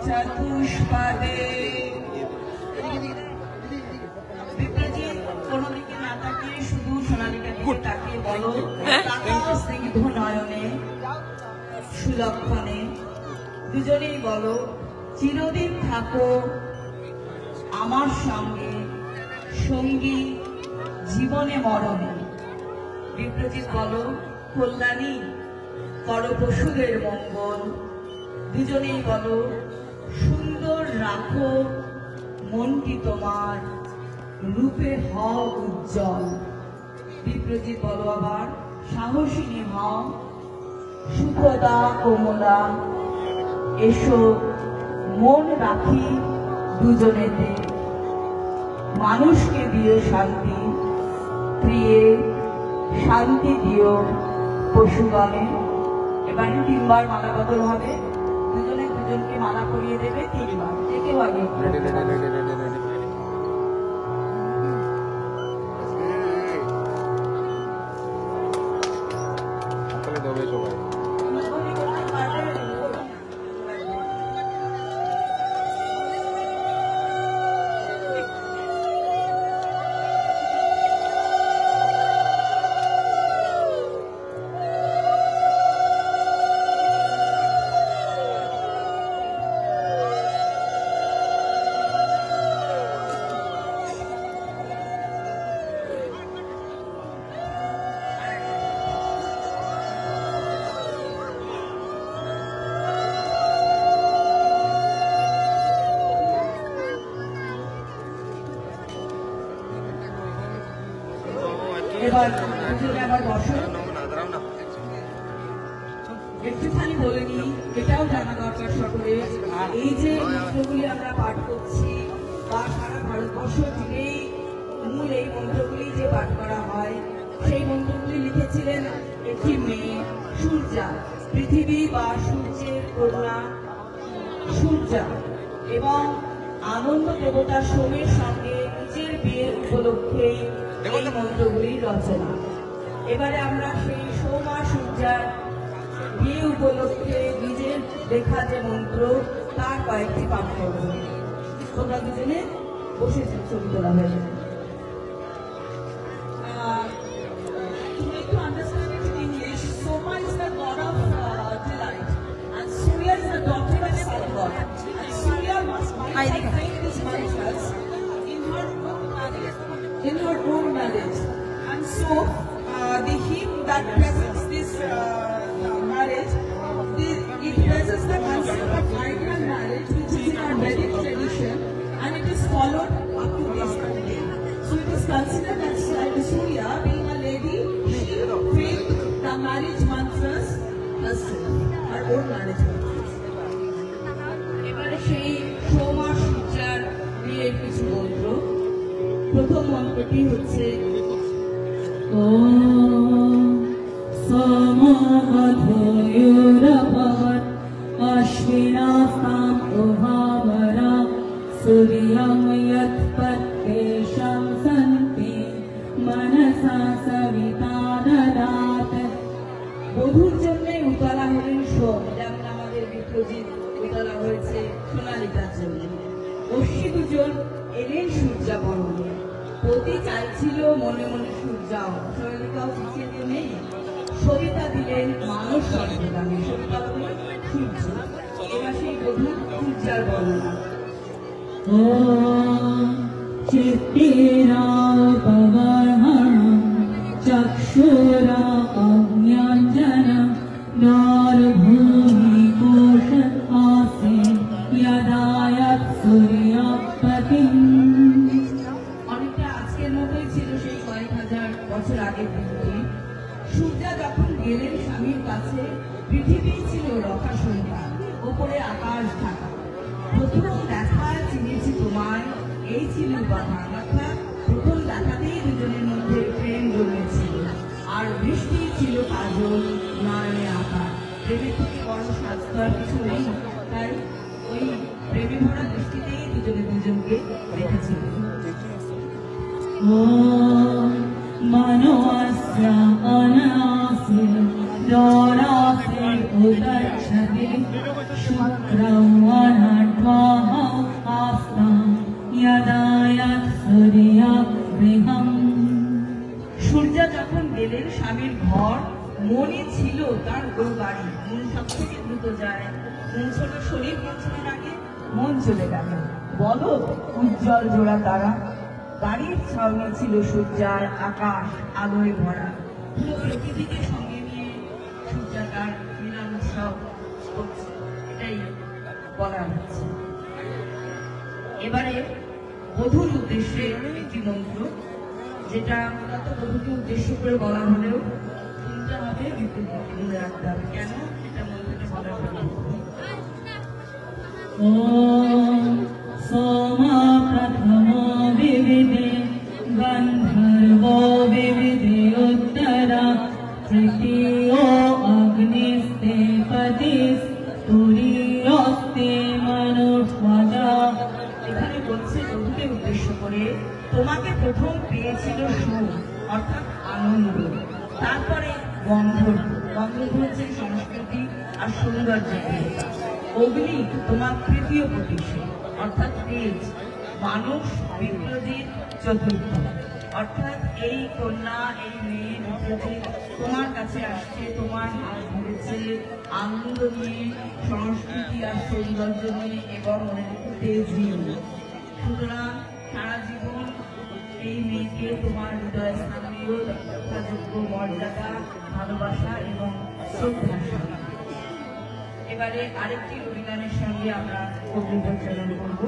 চতুষ্পদে কোনো দিকে না তাকিয়ে শুধু সোনালীকে তাকিয়ে বলো স্নিগ্ধ নয়নে সুলক্ষণে দুজনেই বলো চিরদিন থাকো আমার সঙ্গে সঙ্গী জীবনে মরণে। বিপ্রজিৎ বলো কল্যাণী করো পশুদের মঙ্গল। দুজনেই বলো সুন্দর রাখো মনটি তোমার রূপে হও উজ্জ্বল। বিপ্রজিৎ বলো আবার সাহসিনী হও সুখদা কোমলা এসো মন রাখি দুজনেতে মানুষকে দিও শান্তি প্রিয়ে শান্তি দিও পশুগণে। এবারে 3 বার মালা বদল হবে, দুজনে দুজনকে মালা পরিয়ে দেবে 3 বার। যে কেউ আগে একটুখানি বলে নি, এটাও জানা দরকার সকলে। এই যে মন্ত্রগুলি আমরা পাঠ করছি বা সারা ভারতবর্ষ জুড়েই মূল এই মন্ত্রগুলি যে পাঠ করা হয়, সেই মন্ত্রগুলি লিখেছিলেন একটি মেয়ে সূর্যা, পৃথিবী বা সূর্যের কন্যা সূর্যা, এবং আনন্দ দেবতা সোমের সঙ্গে নিজের বিয়ের উপলক্ষেই এই মন্ত্রগুলির রচনা। এবারে আমরা সেই সোম আর সূর্যার বিয়ে উপলক্ষে নিজের লেখা যে মন্ত্র তার কয়েকটি পাঠ করব। তোমরা দুজনে বসে ছবি তোলা হয়ে যাবে। To understand it in English, Soma is the god of delight, and Surya is the daughter of sun god. And Surya must find these mantras in her own marriage. And so the hymn that presents this marriage, it presents the concept of ideal marriage, which is in our Vedic tradition, and it is followed up to this day. So it is considered that Surya, being a lady, she faked the marriage mantras herself, her own marriage mantras. এবারে সেই সোম আর সূর্যার বিয়ের কিছু মন্ত্র। প্রথম মন্ত্রটি হচ্ছে अश्विनास्तां उभावरा सूर्यं यत्पत्तेषां सन्ति मनसा सविता ददात्। বধূর জন্য উতলা হলেন সোম, যেমন আমাদের বিপ্রজিৎ উতলা হয়েছে সোনালিকার জন্য। অশ্বিনী দুজন এলেন সূর্যা বরণে, পতি চাইছিল মনে মনে সূর্যাও, সোনালিকাও শিখিয়ে দিয়ে নেই। সবিতা দিলেন মানস সর্বদানে, সবিতা বললেন সূর্য। এবার সেই বধূর সূর্যার বর্ণনা। চিত্তিরাপবর্হণম চক্ষুরা অজ্ঞাঞ্জনম নরভূমি কোশ আসে যদায়ৎ সূর্যপতিম। অনেকটা আজকের মতোই ছিল সেই কয়েক হাজার বছর আগের দিনটি। সূর্যা যখন গেলেন স্বামীর কাছে, পৃথিবী ছিল রথা সন্তান, ওপরে আকাশ ঢাকা। প্রথম দেখায় চিনেছি তোমায়, এই ছিল উপাদান, অর্থাৎ প্রথম দেখাতেই দুজনের মধ্যে প্রেম জমেছিল। আর বৃষ্টি ছিল কাজল, নয়নে আকার। প্রেমের থেকে বড় স্বাস্থ্য আর কিছু নেই। তাই ওই ভরা দৃষ্টিতেই দুজনে দুজনকে দেখেছিল। मनोऽस्य अनासि दोरासि उदच्छति शुक्रं वनट्वाः आस्तां यदा यत्सूर्यगृहम्। সূর্যা যখন গেলেন স্বামীর ঘর, মনই ছিল তার ওই বাড়ি। মন সব থেকে দ্রুত যায়, মন ছোট, শরীর পৌঁছানোর আগে মন চলে গেল। বলো উজ্জ্বল জোড়া তারা, গাড়ির ছাউনি ছিল সূর্যার, আকাশ আলোয় ভরা। পুরো প্রকৃতিকে সঙ্গে নিয়ে সূর্যা তার মিলন উৎসব করছে, এটাই বলা হচ্ছে। এবারে বধূর উদ্দেশ্যে একটি মন্ত্র, যেটা মূলত বধূকে উদ্দেশ্য করে বলা হলেও শুনতে হবে, বিপরীতে মনে রাখতে হবে কেন এটা মন্ত্রটা বলা হলো। ॐ सोमा प्रथमो विविदे गन्धर्वो विविदे उत्तरा तृतीयो अग्निस्ते पतिस्तुरीयोस्ते मनुष्वजा। এখানে বলছে বধূকে উদ্দেশ্য করে, তোমাকে প্রথম পেয়েছিল সুর অর্থাৎ আনন্দ, তারপরে গন্ধর্ব, গন্ধর্ব হচ্ছে সংস্কৃতি আর সৌন্দর্য, অগ্নি তোমার তৃতীয় প্রতিষ্ঠা অর্থাৎ তেজ, মানুষ বিপ্লবীর চতুর্থ। অর্থাৎ এই কন্যা, এই মেয়ে বিপ্লবী তোমার কাছে আসছে, তোমার হাত ধরেছে আনন্দ নিয়ে, সংস্কৃতি আর সৌন্দর্য নিয়ে এবং তেজ নিয়ে। সুতরাং সারা জীবন এই মেয়েকে তোমার হৃদয় স্থানীয় যথাযোগ্য মর্যাদা, ভালোবাসা এবং শ্রদ্ধা। এবারে আরেকটি অভিযানের সঙ্গে আমরা অগ্নি পরিচালনা করব।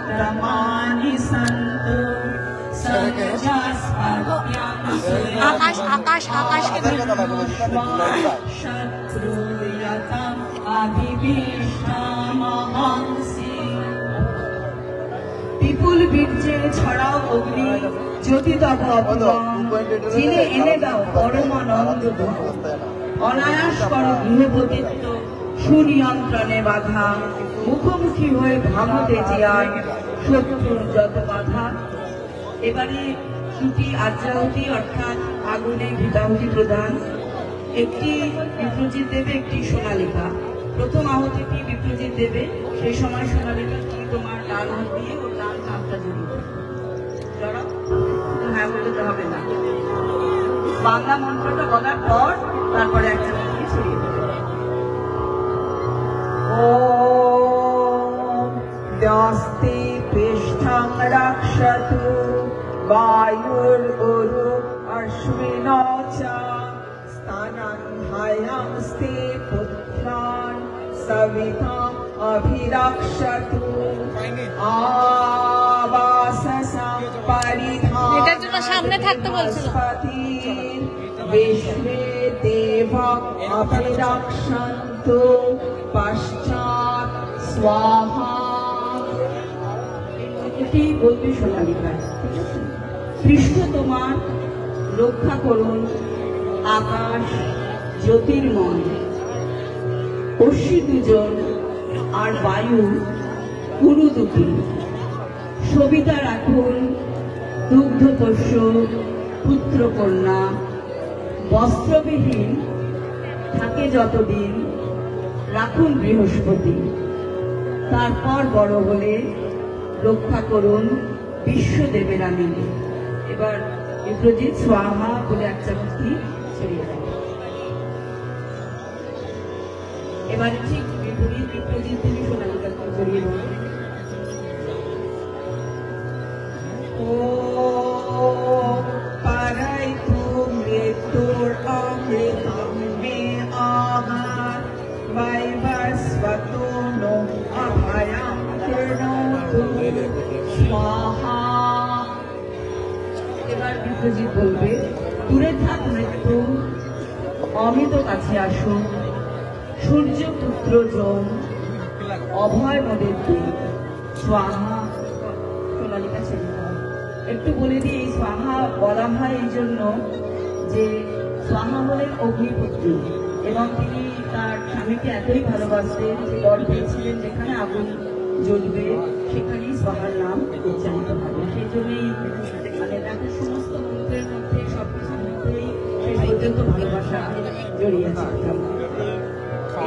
उत्तमानि सन्तु शत्रुयतम् अभिभीष्टामहंसि। বিপুল বীর্যে ছড়াও অগ্নি জ্যোতি তব অপরম, যিনি এনে দাও পরমানন্দ দুঃখ। অনায়াস করো গৃহপতিত্ব সুনিয়ন্ত্রণে বাধা, মুখোমুখি হয়ে ভাঙতে জিয়ার শত্রুর যত বাধা। এবারে দুটি আজ্ঞাহুতি অর্থাৎ আগুনে ঘৃতাহুতি প্রদান। একটি বিপ্রজিৎ দেবে, একটি সোনালিকা। প্রথম আহুতিটি বিপ্রজিৎ দেবে, সেই সময় সোনালিকা তুমি তোমার ডান হাত দিয়ে ও ডান হাতটা জড়িয়ে জড়াও। হ্যাঁ বলতে তো হবে না, বাংলা মন্ত্রটা বলার পর তারপরে একটা দিয়ে ছড়িয়ে দেবে। ওম দ্যস্তে পৃষ্ঠং রক্ষতু বায়ুর্গুরু অশ্বিন চ স্থানং হায়ংস্তে পুত্রান সবিতা অভিরক্ষতু আবাসসং পরিধান। এটার জন্য সামনে থাকতে বলছিল। বিশ্বে দেব অভিরক্ষন্তু পশ্চাৎ স্বাহা। এটি বলবে সোনালিকায়। কৃষ্ণ তোমার রক্ষা করুন আকাশ জ্যোতির্ময়, অশ্বি দুজন আর বায়ু কুরু দুটি। সবিতা রাখুন দুগ্ধপোষ্য পুত্র কন্যা, বস্ত্রবিহীন থাকে যতদিন রাখুন বৃহস্পতি। তারপর বড় হলে রক্ষা করুন বিশ্বদেবেরা মিলে। এবার বিপ্রজিৎ স্বাহা বলে এক চামচি ছড়িয়ে দেয়। এবার ঠিক বিপরীত বিপ্রজিৎ তিনি সোনালিকাকে ছড়িয়ে দেন। ও পারাইতু মৃত্যুর অমৃতম মে আঘাত বৈবস্বতো নো অভয়ং কৃণোতু স্বাহা। এবার বিপ্রজিৎ বলবে, দূরে থাক মৃত্যু, অমিত কাছে আসো, সূর্য পুত্র যম অভয় মোদের দিন স্বাহা। সোনালিকা ছেড়ে দাও। একটু বলে দিই, এই স্বাহা বলা হয় এই জন্য যে স্বাহা হলেন অগ্নিপুত্রী এবং তিনি তার স্বামীকে এতই ভালোবাসতেন যে বর পেয়েছিলেন যেখানে আগুন জ্বলবে সেখানেই স্বাহার নাম উচ্চারিত হবে। সেই জন্যই মানে তাদের সমস্ত মন্ত্রের মধ্যে সবকিছুর মধ্যেই সেই পর্যন্ত ভালোবাসা জড়িয়ে আছে।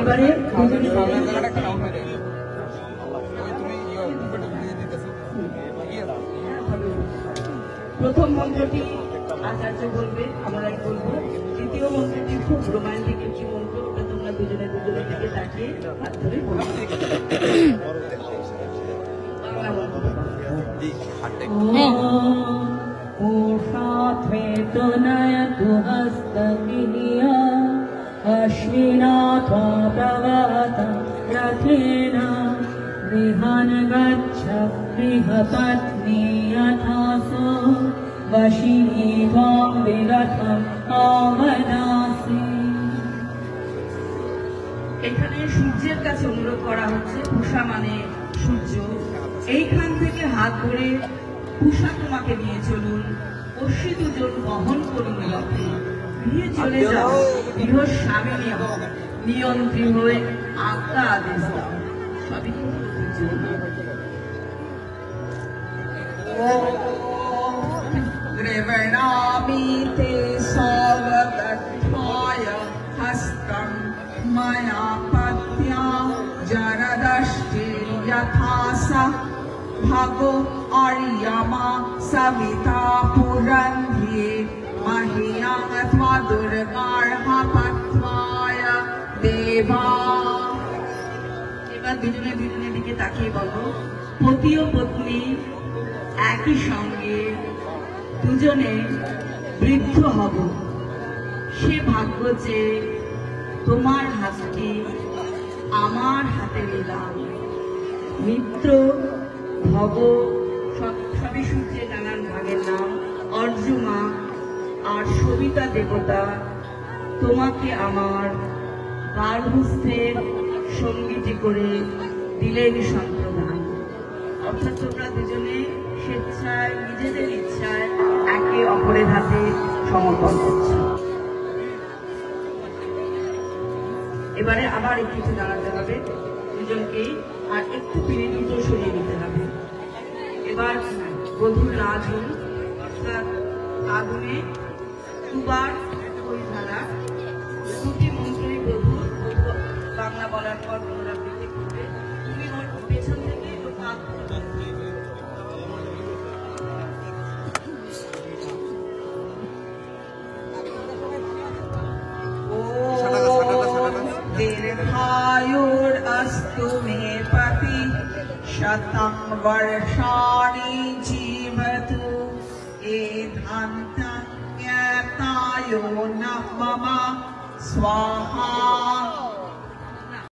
এবারে প্রথম মন্ত্রটি আচার্য বলবে, আমরা বলবো। দ্বিতীয় মন্ত্রটি খুব রোমান্টিক একটি মন্ত্র, ওটা তোমরা দুজনে দুজনের দিকে তাকিয়ে হাত ধরে বলবে। अश्विनाथो प्रवहत रथेन गृहं गच्छ गृहपत्नी यथासो वशिनी त्वां विरथम् आवदासि। এখানে সূর্যের কাছে অনুরোধ করা হচ্ছে। পূষা মানে সূর্য। এইখান থেকে হাত ধরে পূষা তোমাকে নিয়ে চলুন, অশ্বি দুজন বহন করুন রথে। গৃহে চলে যাও, গৃহ স্বামী নিয়ন্ত্রী হয়ে আজ্ঞা আদেশ দাও। সবই কিন্তু গ্রীবণামিতে সবগত্থায় হস্তং ময়া পত্য়া জরদষ্টির্যথাসা ভাগো আর্যমা সবিতা পুরন্ধ্যে মহিয়াং ত্বা দুর্গার্হপত্বায় দেবা। এবার দুজনে দুজনের দিকে তাকিয়ে বলো, পতি ও পত্নী একই সঙ্গে দুজনে বৃদ্ধ হব, সে ভাগ্য যে তোমার হাতটি আমার হাতে নিলাম। মিত্র ভব সবই সূত্রে নানান ভাগের নাম, অর্জুমা আর সবিতা দেবতা তোমাকে আমার গার্হস্থ্যের সঙ্গীটি করে দিলেন সম্প্রদান। অর্থাৎ তোমরা দুজনে স্বেচ্ছায় নিজেদের ইচ্ছায় একে অপরের হাতে সমর্পণ করছো। এবারে আবার একটু দাঁড়াতে হবে দুজনকেই, আর একটু পিড়ে দুটো সরিয়ে নিতে হবে। এবার বধূর রাজুন অর্থাৎ আগুনে দুবার ওই ধারা দুটি মন্ত্রী বধূ বাংলা বলার পর পুনরাবৃত্তি করবে। তুমি ওর পেছন থেকে ওর কাঁধ दीर्घायुरस्तु मे पति शतं वर्षाणि जीवतु एधान्तं ज्ञातायो न मम स्वाहा।